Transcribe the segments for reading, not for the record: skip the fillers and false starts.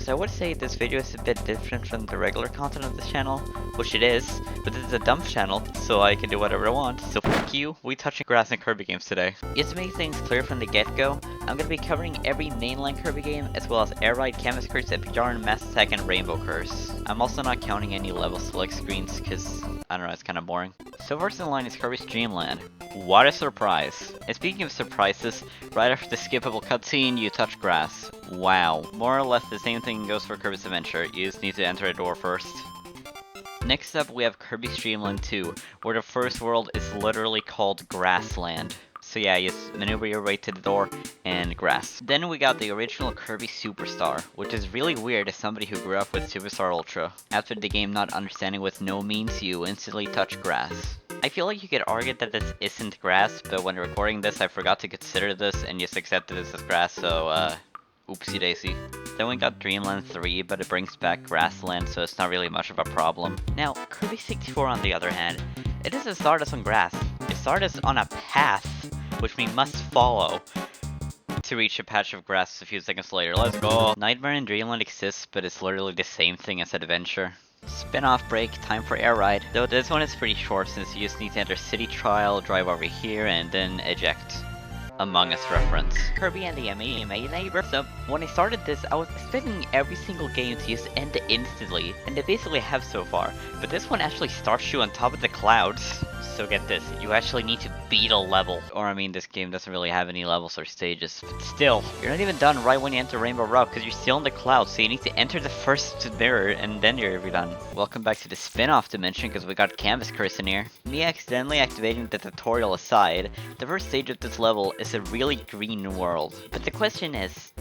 So I would say this video is a bit different from the regular content of this channel, which it is, but this is a dump channel, so I can do whatever I want, so fuck you, we touching grass and Kirby games today. Just to make things clear from the get-go, I'm going to be covering every mainline Kirby game, as well as Air Ride, Canvas Curse, Epic Yarn, Mass Attack, and Rainbow Curse. I'm also not counting any level select screens, cause, I don't know, it's kinda boring. So first in line is Kirby's Dream Land. What a surprise! And speaking of surprises, right after the skippable cutscene, you touch grass. Wow. More or less the same thing goes for Kirby's Adventure, you just need to enter a door first. Next up we have Kirby's Dream Land 2, where the first world is literally called Grassland. So yeah, you just maneuver your way to the door, and grass. Then we got the original Kirby Superstar, which is really weird as somebody who grew up with Superstar Ultra. After the game not understanding what no means, you instantly touch grass. I feel like you could argue that this isn't grass, but when recording this I forgot to consider this and just accepted this as grass, so oopsie daisy. Then we got Dreamland 3, but it brings back Grassland, so it's not really much of a problem. Now, Kirby 64 on the other hand, it doesn't start us on grass. It starts us on a path, which we must follow to reach a patch of grass a few seconds later. Let's go! Nightmare in Dreamland exists, but it's literally the same thing as Adventure. Spin-off break, time for Air Ride. Though this one is pretty short since you just need to enter City Trial, drive over here, and then eject. Among Us reference. Kirby and the MMA neighbor. So when I started this, I was expecting every single game to just end instantly, and they basically have so far. But this one actually starts you on top of the clouds. So get this, you actually need to beat a level. Or I mean, this game doesn't really have any levels or stages. But still, you're not even done right when you enter Rainbow Rock, because you're still in the clouds, so you need to enter the first mirror, and then you're done. Welcome back to the spin-off dimension, because we got Canvas Curse in here. Me accidentally activating the tutorial aside, the first stage of this level is a really green world. But the question is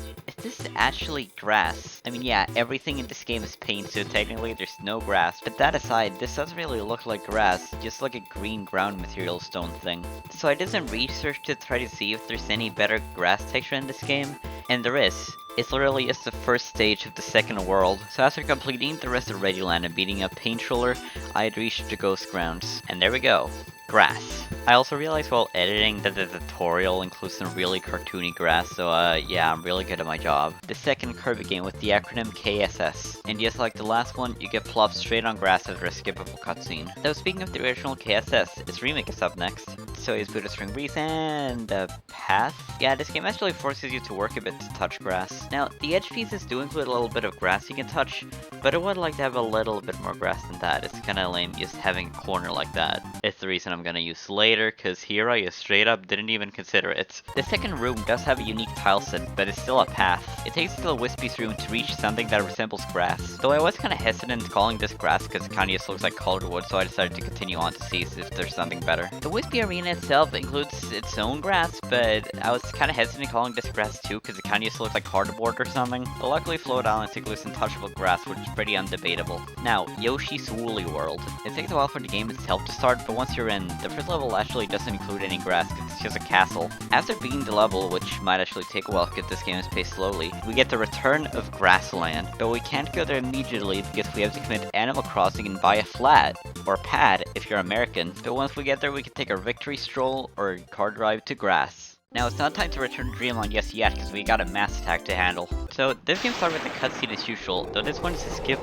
this actually grass? I mean, yeah, everything in this game is paint, so technically there's no grass. But that aside, this doesn't really look like grass, just like a green ground material stone thing. So I did some research to try to see if there's any better grass texture in this game, and there is. It's literally just the first stage of the second world. So after completing the rest of Readyland and beating up Paint Roller, I had reached the Ghost Grounds. And there we go. Grass. I also realized while editing that the tutorial includes some really cartoony grass, so yeah, I'm really good at my job. The second Kirby game with the acronym KSS. And just like the last one, you get plopped straight on grass after a skippable cutscene. Though speaking of the original KSS, its remake is up next. So is Buddha String Breeze and Path? Yeah, this game actually forces you to work a bit to touch grass. Now, the edge pieces do include a little bit of grass you can touch, but I would like to have a little bit more grass than that. It's kinda lame just having a corner like that. It's the reason I'm gonna use later, cause here I just straight up didn't even consider it. The second room does have a unique tile set, but it's still a path. It takes us to the Wispy's room to reach something that resembles grass. Though I was kinda hesitant calling this grass cause it kinda just looks like colored wood, so I decided to continue on to see if there's something better. The Wispy arena itself includes its own grass, but I was kinda hesitant calling this grass too cause it kinda just looks like cardboard or something. But luckily Float Island includes some touchable grass, which is pretty undebatable. Now, Yoshi's Woolly World. It takes a while for the game itself to start, but once you're in, the first level actually doesn't include any grass, it's just a castle. After beating the level, which might actually take a while because this game is paced slowly, we get the return of Grassland. But we can't go there immediately because we have to commit Animal Crossing and buy a flat, or pad if you're American. But once we get there, we can take our victory stroll or car drive to grass. Now, it's not time to return to Dreamland just yet, because we got a Mass Attack to handle. So, this game starts with the cutscene as usual, though this one is a skip.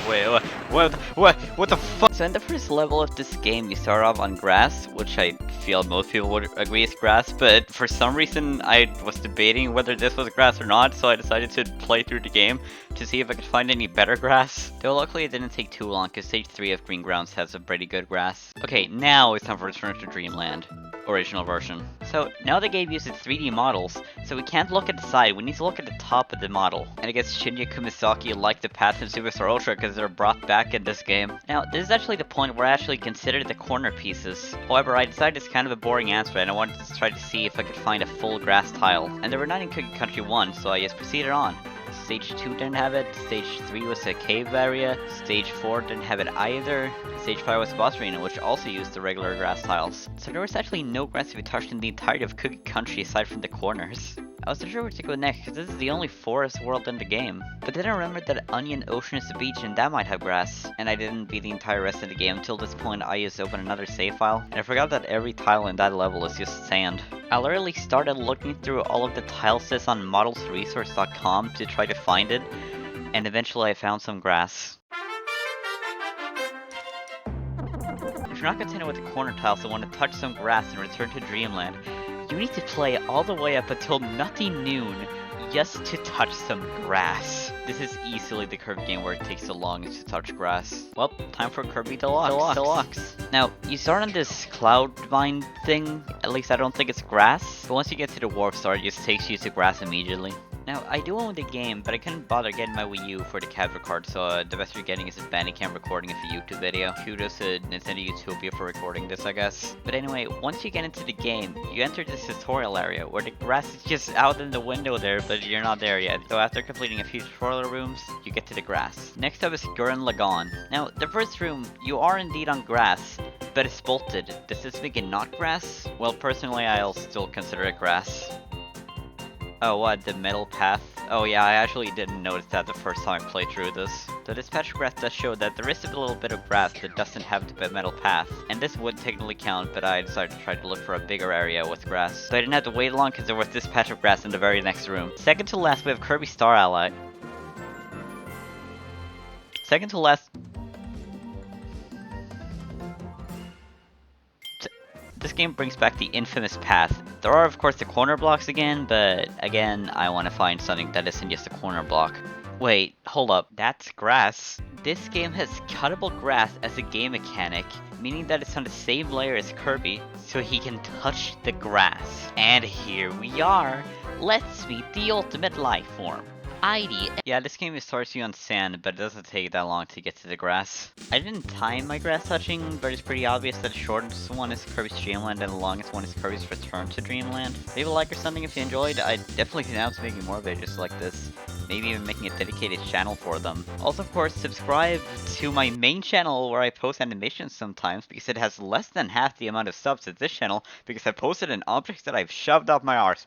Wait, what the fuck? So in the first level of this game, you start off on grass, which I feel most people would agree is grass, but for some reason, I was debating whether this was grass or not, so I decided to play through the game to see if I could find any better grass. Though luckily it didn't take too long, because stage 3 of Green Grounds has some pretty good grass. Okay, now it's time for Return to Dreamland. Original version. So now the game uses 3D models, so we can't look at the side, we need to look at the top of the model. And I guess Shinya Kumisaki liked the path in Superstar Ultra because they're brought back in this game. Now, this is actually the point where I actually considered the corner pieces. However, I decided it's kind of a boring answer and I wanted to try to see if I could find a full grass tile. And there were none in Cookie Country 1, so I just proceeded on. Stage 2 didn't have it, Stage 3 was a cave area, Stage 4 didn't have it either, Stage 5 was the boss arena, which also used the regular grass tiles. So there was actually no grass to be touched in the entirety of Cookie Country aside from the corners. I wasn't sure where to go next, because this is the only forest world in the game. But then I remembered that Onion Ocean is the beach and that might have grass. And I didn't beat the entire rest of the game. Until this point I just opened another save file. And I forgot that every tile in that level is just sand. I literally started looking through all of the tile sets on modelsresource.com to try to find it. And eventually I found some grass. If you're not content with the corner tiles and want to touch some grass and return to Dreamland, you need to play all the way up until nothing noon just to touch some grass. This is easily the Kirby game where it takes the longest to touch grass. Well, time for Kirby Deluxe. Now, you start on this cloud vine thing, at least I don't think it's grass, but once you get to the warp star, it just takes you to grass immediately. Now, I do own the game, but I couldn't bother getting my Wii U for the capture card, so the best you're getting is a Bandicam recording of a YouTube video. Kudos to Nintendo Utopia for recording this, I guess. But anyway, once you get into the game, you enter this tutorial area where the grass is just out in the window there, but you're not there yet. So after completing a few tutorial rooms, you get to the grass. Next up is Gurren Lagann. Now, the first room, you are indeed on grass, but it's bolted. Does this make it not grass? Well, personally, I'll still consider it grass. Oh, what, the metal path? Oh yeah, I actually didn't notice that the first time I played through this. So this patch of grass does show that there is a little bit of grass that doesn't have the metal path. And this would technically count, but I decided to try to look for a bigger area with grass. So I didn't have to wait long because there was this patch of grass in the very next room. Second to last, we have Kirby Star Ally. Second to last... This game brings back the infamous path. There are of course the corner blocks again, but again, I want to find something that isn't just a corner block. Wait, hold up, that's grass. This game has cuttable grass as a game mechanic, meaning that it's on the same layer as Kirby, so he can touch the grass. And here we are. Let's meet the ultimate life form. ID. Yeah, this game starts you on sand, but it doesn't take that long to get to the grass. I didn't time my grass touching, but it's pretty obvious that the shortest one is Kirby's Dreamland and the longest one is Kirby's Return to Dreamland. Leave a like or something if you enjoyed. I definitely plan to making more videos like this. Maybe even making a dedicated channel for them. Also, of course, subscribe to my main channel where I post animations sometimes because it has less than half the amount of subs as this channel because I posted an object that I've shoved up my arse.